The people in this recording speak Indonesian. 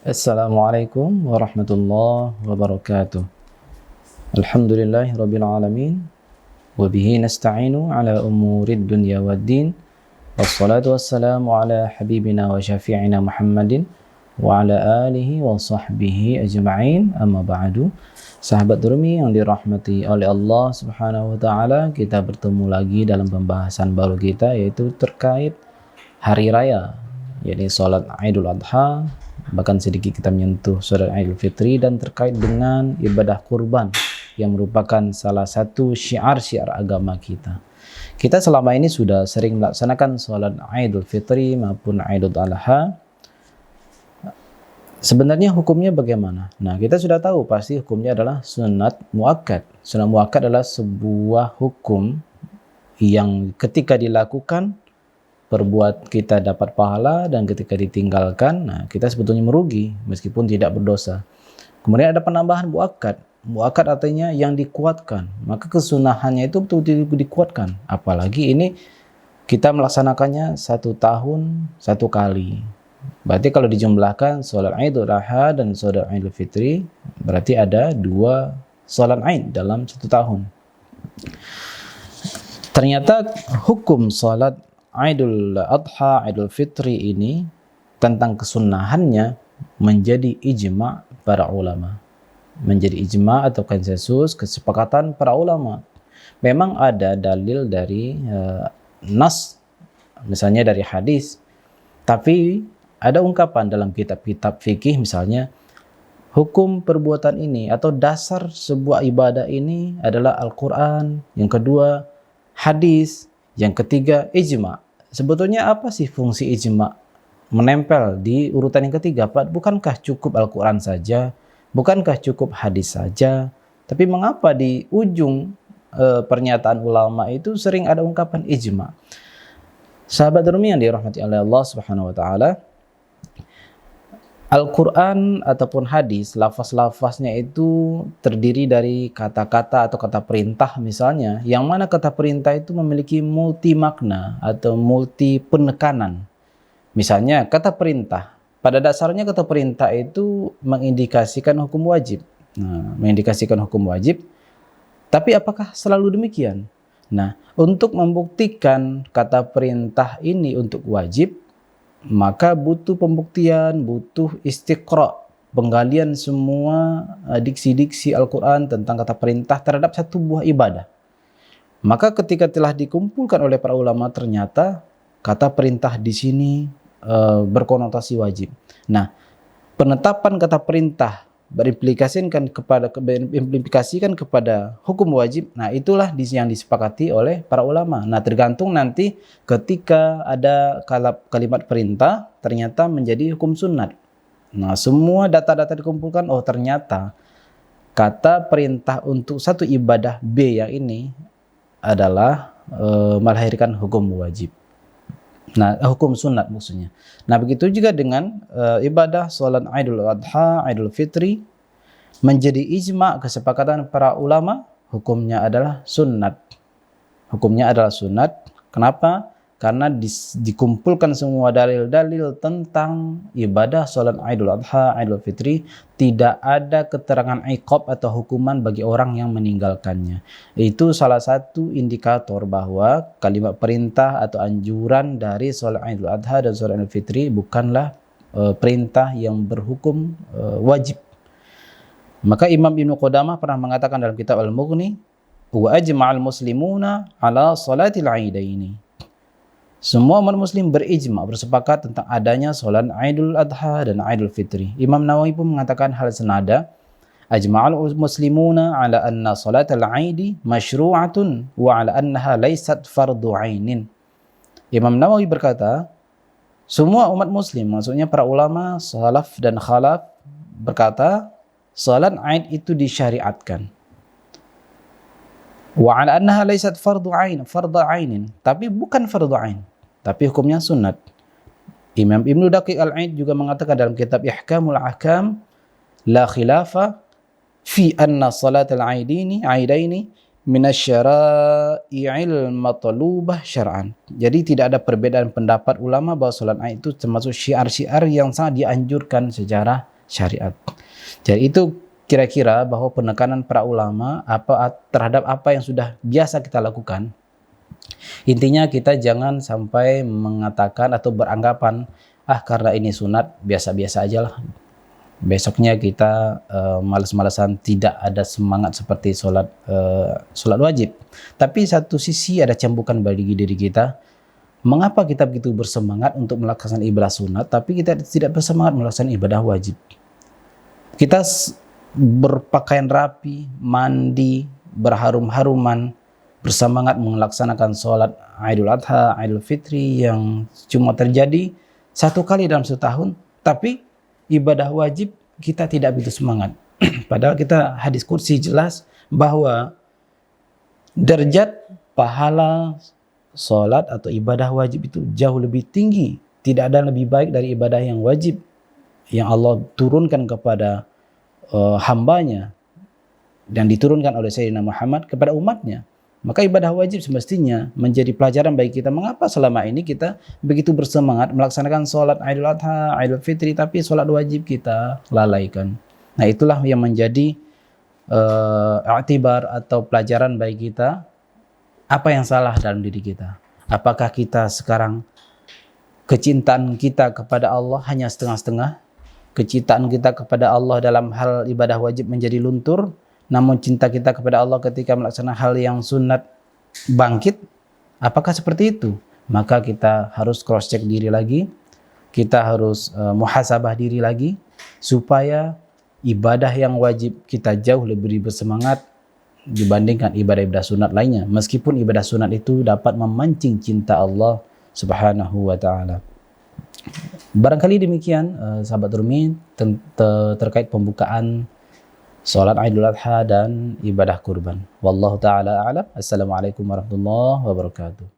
Assalamualaikum warahmatullahi wabarakatuh. Alhamdulillahi rabbil alamin. Wabihi nasta'inu ala umurid dunya waddin. Wassalatu wassalamu ala habibina wa syafi'ina Muhammadin wa ala alihi wa sahbihi ajma'in. Amma ba'du. Sahabat Durmi yang dirahmati oleh Allah Subhanahu wa taala, kita bertemu lagi dalam pembahasan baru kita, yaitu terkait hari raya, yakni salat Idul Adha. Bahkan sedikit kita menyentuh salat Idul Fitri dan terkait dengan ibadah kurban yang merupakan salah satu syiar-syiar agama kita. Kita selama ini sudah sering melaksanakan salat Idul Fitri maupun Idul Adha. Sebenarnya hukumnya bagaimana? Nah, kita sudah tahu pasti hukumnya adalah sunat muakkad. Sunat muakkad adalah sebuah hukum yang ketika dilakukan berbuat kita dapat pahala, dan ketika ditinggalkan, nah kita sebetulnya merugi meskipun tidak berdosa. Kemudian ada penambahan muakkad. Muakkad artinya yang dikuatkan. Maka kesunahannya itu betul-betul dikuatkan. Apalagi ini kita melaksanakannya 1 tahun 1 kali. Berarti kalau dijumlahkan salat Idul Adha dan salat Idul Fitri, berarti ada 2 salat Id dalam 1 tahun. Ternyata hukum salat Idul Adha, Idul Fitri ini tentang kesunahannya menjadi ijma' para ulama. Menjadi ijma' atau konsensus, kesepakatan para ulama. Memang ada dalil dari nas, misalnya dari hadis, tapi ada ungkapan dalam kitab-kitab fikih, misalnya hukum perbuatan ini atau dasar sebuah ibadah ini adalah Al-Quran, yang kedua hadis, yang ketiga ijma'. Sebetulnya apa sih fungsi ijma' menempel di urutan yang ketiga? Bukankah cukup Al-Quran saja? Bukankah cukup hadis saja? Tapi mengapa di ujung pernyataan ulama itu sering ada ungkapan ijma'? Sahabat Durmi yang dirahmati oleh Allah Subhanahu wa taala, Al-Quran ataupun hadis, lafaz-lafaznya itu terdiri dari kata-kata atau kata perintah misalnya, yang mana kata perintah itu memiliki multi makna atau multi penekanan. Misalnya kata perintah, pada dasarnya kata perintah itu mengindikasikan hukum wajib. Nah, mengindikasikan hukum wajib, tapi apakah selalu demikian? Nah, untuk membuktikan kata perintah ini untuk wajib, maka butuh pembuktian, butuh istiqra', penggalian semua diksi-diksi Al-Quran tentang kata perintah terhadap satu buah ibadah. Maka ketika telah dikumpulkan oleh para ulama, ternyata kata perintah di sini berkonotasi wajib. Nah, penetapan kata perintah berimplikasikan kepada hukum wajib. Nah, itulah yang disepakati oleh para ulama. Nah, tergantung nanti ketika ada kalimat perintah ternyata menjadi hukum sunat. Nah, semua data-data dikumpulkan, oh ternyata kata perintah untuk satu ibadah B yang ini adalah melahirkan hukum wajib. Nah, hukum sunat maksudnya. Nah, begitu juga dengan ibadah salat Idul Adha, Idul Fitri, menjadi ijma' kesepakatan para ulama, hukumnya adalah sunat. Hukumnya adalah sunat. Kenapa? Karena dikumpulkan semua dalil-dalil tentang ibadah salat Idul Adha, Idul Fitri, tidak ada keterangan iqab atau hukuman bagi orang yang meninggalkannya. Itu salah satu indikator bahwa kalimat perintah atau anjuran dari salat Idul Adha dan salat Idul Fitri bukanlah perintah yang berhukum wajib. Maka Imam Ibnu Qudamah pernah mengatakan dalam kitab Al-Mughni, wa ajma'al muslimuna ala salatil aidaini. Semua umat muslim berijma', bersepakat tentang adanya salat Idul Adha dan Idul Fitri. Imam Nawawi pun mengatakan hal senada, ajma'al muslimuna ala anna salatal aidi masyru'atun wa ala annaha laysat fardu ainin. Imam Nawawi berkata, semua umat muslim, maksudnya para ulama salaf dan khalaf, berkata salat Id itu disyariatkan. Wa ala annaha laysat fardu ainin, tapi bukan fardu ain, tapi hukumnya sunat. Imam Ibnu Daqiq Al-Aid juga mengatakan dalam kitab Ihkamul Ahkam, la khilafa fi anna salat al-aidaini minasyara'i'il matlubah syar'an. Jadi tidak ada perbedaan pendapat ulama bahwa salat Id itu termasuk syiar-syiar yang sangat dianjurkan secara syariat. Jadi itu kira-kira bahwa penekanan para ulama terhadap apa yang sudah biasa kita lakukan. Intinya kita jangan sampai mengatakan atau beranggapan karena ini sunat biasa-biasa aja lah. Besoknya kita malas-malasan, tidak ada semangat seperti sholat wajib. Tapi satu sisi ada cambukan bagi diri kita. Mengapa kita begitu bersemangat untuk melaksanakan ibadah sunat, tapi kita tidak bersemangat melaksanakan ibadah wajib? Kita berpakaian rapi, mandi, berharum-haruman, bersemangat melaksanakan sholat Idul Adha, Idul Fitri yang cuma terjadi satu kali dalam setahun, tapi ibadah wajib kita tidak begitu semangat. Padahal kita hadis kursi jelas bahwa derajat pahala sholat atau ibadah wajib itu jauh lebih tinggi. Tidak ada lebih baik dari ibadah yang wajib yang Allah turunkan kepada hambanya dan diturunkan oleh Sayyidina Muhammad kepada umatnya. Maka ibadah wajib semestinya menjadi pelajaran bagi kita. Mengapa selama ini kita begitu bersemangat melaksanakan sholat Idul Adha, Idul Fitri, tapi sholat wajib kita lalaikan. Nah, itulah yang menjadi i'tibar atau pelajaran bagi kita. Apa yang salah dalam diri kita? Apakah kita sekarang kecintaan kita kepada Allah hanya setengah-setengah? Kecintaan kita kepada Allah dalam hal ibadah wajib menjadi luntur, namun cinta kita kepada Allah ketika melaksanakan hal yang sunat bangkit. Apakah seperti itu? Maka kita harus cross check diri lagi, kita harus muhasabah diri lagi, supaya ibadah yang wajib kita jauh lebih bersemangat dibandingkan ibadah-ibadah sunat lainnya, meskipun ibadah sunat itu dapat memancing cinta Allah Subhanahu wa ta'ala. Barangkali demikian sahabat Rumi terkait pembukaan sholat Idul Adha dan ibadah kurban. Wallahu ta'ala a'lam. Assalamualaikum warahmatullahi wabarakatuh.